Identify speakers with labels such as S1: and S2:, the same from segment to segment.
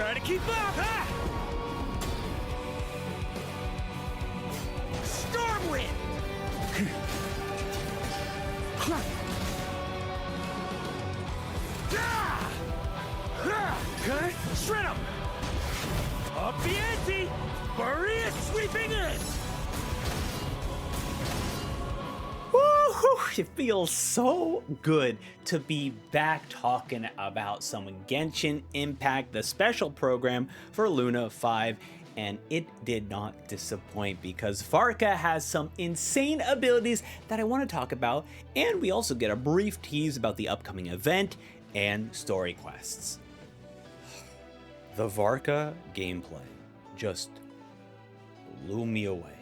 S1: Try to keep up, huh? Stormwind! Okay, shred him! Up the ante! Maria sweeping in!
S2: Woo-hoo, it feels so good to be back talking about some Genshin Impact, the special program for Luna 5, and it did not disappoint because Varka has some insane abilities that I want to talk about, and we also get a brief tease about the upcoming event and story quests. The Varka gameplay just blew me away.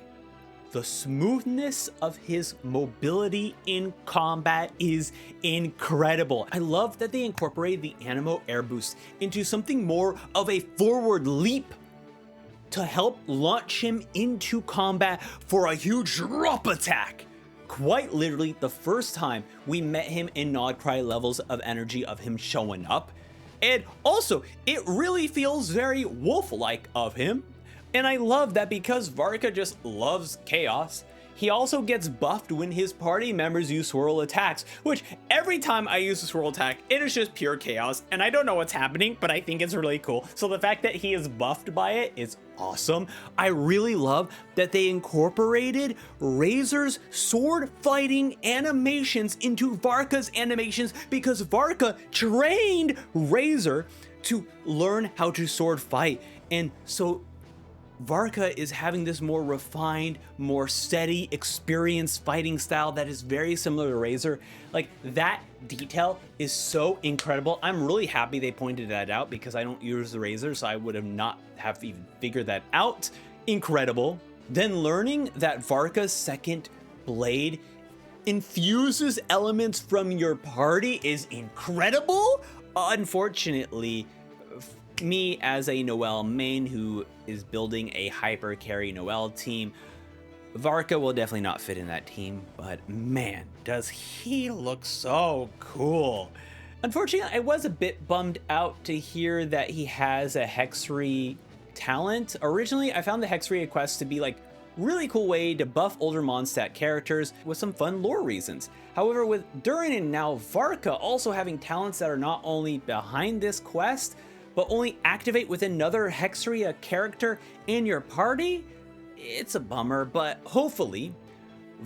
S2: The smoothness of his mobility in combat is incredible. I love that they incorporated the Anemo Air Boost into something more of a forward leap to help launch him into combat for a huge drop attack. Quite literally, the first time we met him in Nodcry levels of energy of him showing up. And also, it really feels very wolf-like of him. And I love that because Varka just loves chaos, he also gets buffed when his party members use swirl attacks, which every time I use a swirl attack, it is just pure chaos, and I don't know what's happening, but I think it's really cool. So the fact that he is buffed by it is awesome. I really love that they incorporated Razor's sword fighting animations into Varka's animations because Varka trained Razor to learn how to sword fight. And so Varka is having this more refined, more steady, experienced fighting style that is very similar to Razor. Like, that detail is so incredible. I'm really happy they pointed that out because I don't use the Razor, so I would have not have even figured that out. Incredible. Then learning that Varka's second blade infuses elements from your party is incredible. Unfortunately, me as a Noelle main who is building a hyper carry Noelle team, Varka will definitely not fit in that team, but man, does he look so cool. Unfortunately, I was a bit bummed out to hear that he has a Hexry talent. Originally, I found the Hexry quest to be like really cool way to buff older Mondstadt characters with some fun lore reasons. However, with Durin and now Varka also having talents that are not only behind this quest, but only activate with another Hexria character in your party, it's a bummer, but hopefully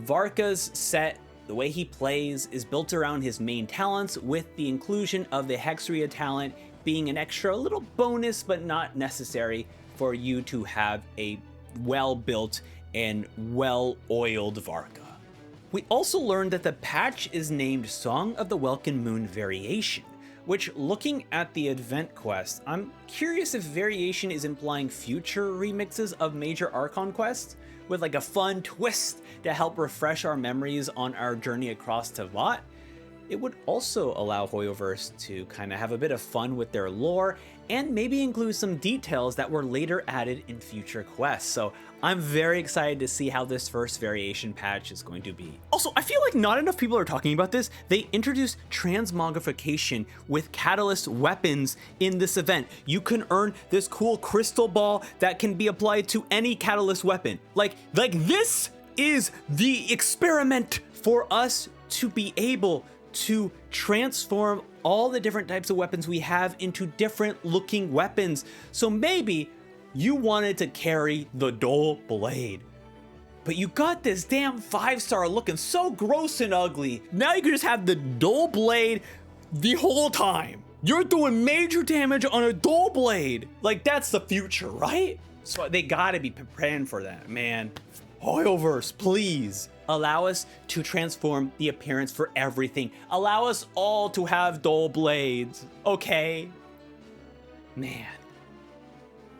S2: Varka's set, the way he plays, is built around his main talents with the inclusion of the Hexria talent being an extra little bonus, but not necessary for you to have a well-built and well-oiled Varka. We also learned that the patch is named Song of the Welkin Moon Variation, which, looking at the event quest, I'm curious if Variation is implying future remixes of major Archon quests with like a fun twist to help refresh our memories on our journey across Teyvat. It would also allow Hoyoverse to kind of have a bit of fun with their lore and maybe include some details that were later added in future quests. So I'm very excited to see how this first Variation patch is going to be. Also, I feel like not enough people are talking about this. They introduced transmogrification with catalyst weapons in this event. You can earn this cool crystal ball that can be applied to any catalyst weapon. Like this is the experiment for us to be able to transform all the different types of weapons we have into different looking weapons. So maybe you wanted to carry the dull blade, but you got this damn 5-star looking so gross and ugly. Now you can just have the dull blade the whole time. You're doing major damage on a dull blade. Like, that's the future, right? So they gotta be preparing for that, man. Hoyoverse, please allow us to transform the appearance for everything. Allow us all to have dull blades, okay? Man.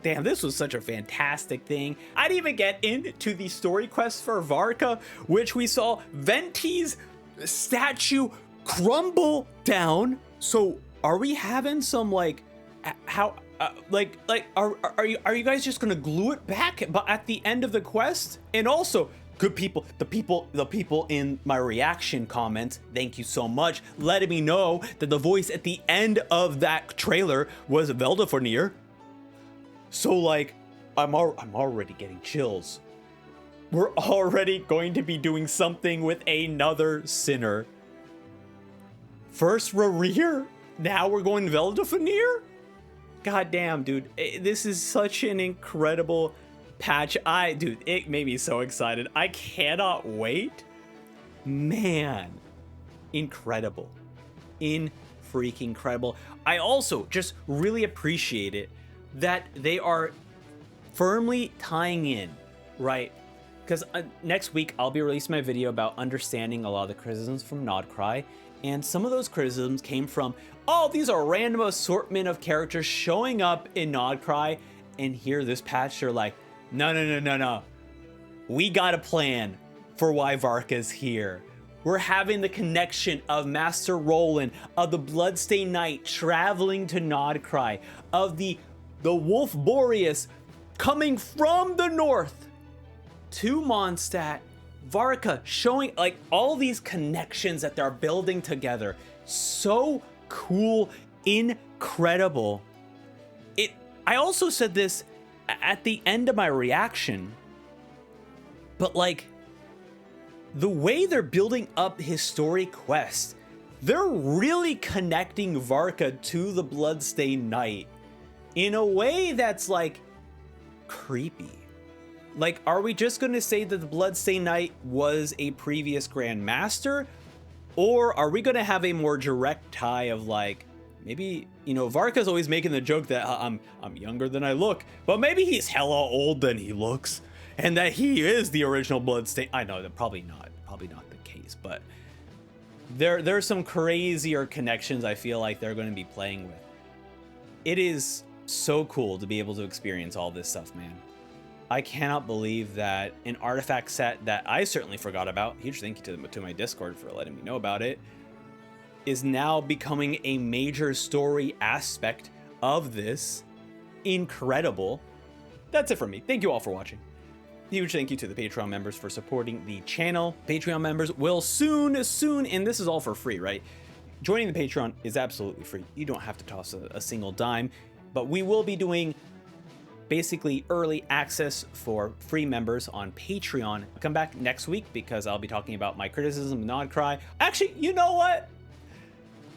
S2: Damn, this was such a fantastic thing. I didn't even get into the story quest for Varka, which we saw Venti's statue crumble down. So are we having some like, how, are you guys just gonna glue it back but at the end of the quest? And also, good people, the people in my reaction comments, thank you so much, letting me know that the voice at the end of that trailer was Velda Fournier. So like, I'm already getting chills. We're already going to be doing something with another sinner. First Rerir, now we're going Veldafenir? God damn, dude. This is such an incredible patch. Dude, it made me so excited. I cannot wait. Man, incredible. Freaking incredible. I also just really appreciate it that they are firmly tying in, right? Because next week I'll be releasing my video about understanding a lot of the criticisms from Nodcry, and some of those criticisms came from, oh, these are a random assortment of characters showing up in Nodcry, and here this patch they're like, no. We got a plan for why Varka's here. We're having the connection of Master Roland, of the Bloodstained Knight traveling to Nodcry, of the Wolf Boreas coming from the north to Mondstadt, Varka showing like all these connections that they're building together. So cool, incredible. I also said this at the end of my reaction, but like the way they're building up his story quest, they're really connecting Varka to the Bloodstained Knight in a way that's like creepy. Like, are we just going to say that the Bloodstained Knight was a previous Grand Master? Or are we going to have a more direct tie of like, maybe, you know, Varka's always making the joke that I'm younger than I look, but maybe he's hella old than he looks, and that he is the original Bloodstained. I know that probably not the case, but there's some crazier connections I feel like they're going to be playing with. It is so cool to be able to experience all this stuff, man. I cannot believe that an artifact set that I certainly forgot about, huge thank you to my Discord for letting me know about it, is now becoming a major story aspect of this. Incredible. That's it from me. Thank you all for watching. Huge thank you to the Patreon members for supporting the channel. Patreon members will soon, and this is all for free, right? Joining the Patreon is absolutely free. You don't have to toss a single dime, but we will be doing basically early access for free members on Patreon. Come back next week because I'll be talking about my criticism of Nodcry. Actually, you know what?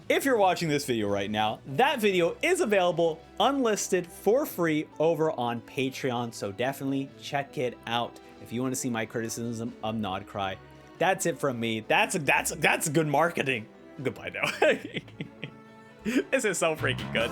S2: If you're watching this video right now, that video is available unlisted for free over on Patreon, so definitely check it out if you want to see my criticism of Nodcry. That's it from me. That's good marketing. Goodbye now. This is so freaking good.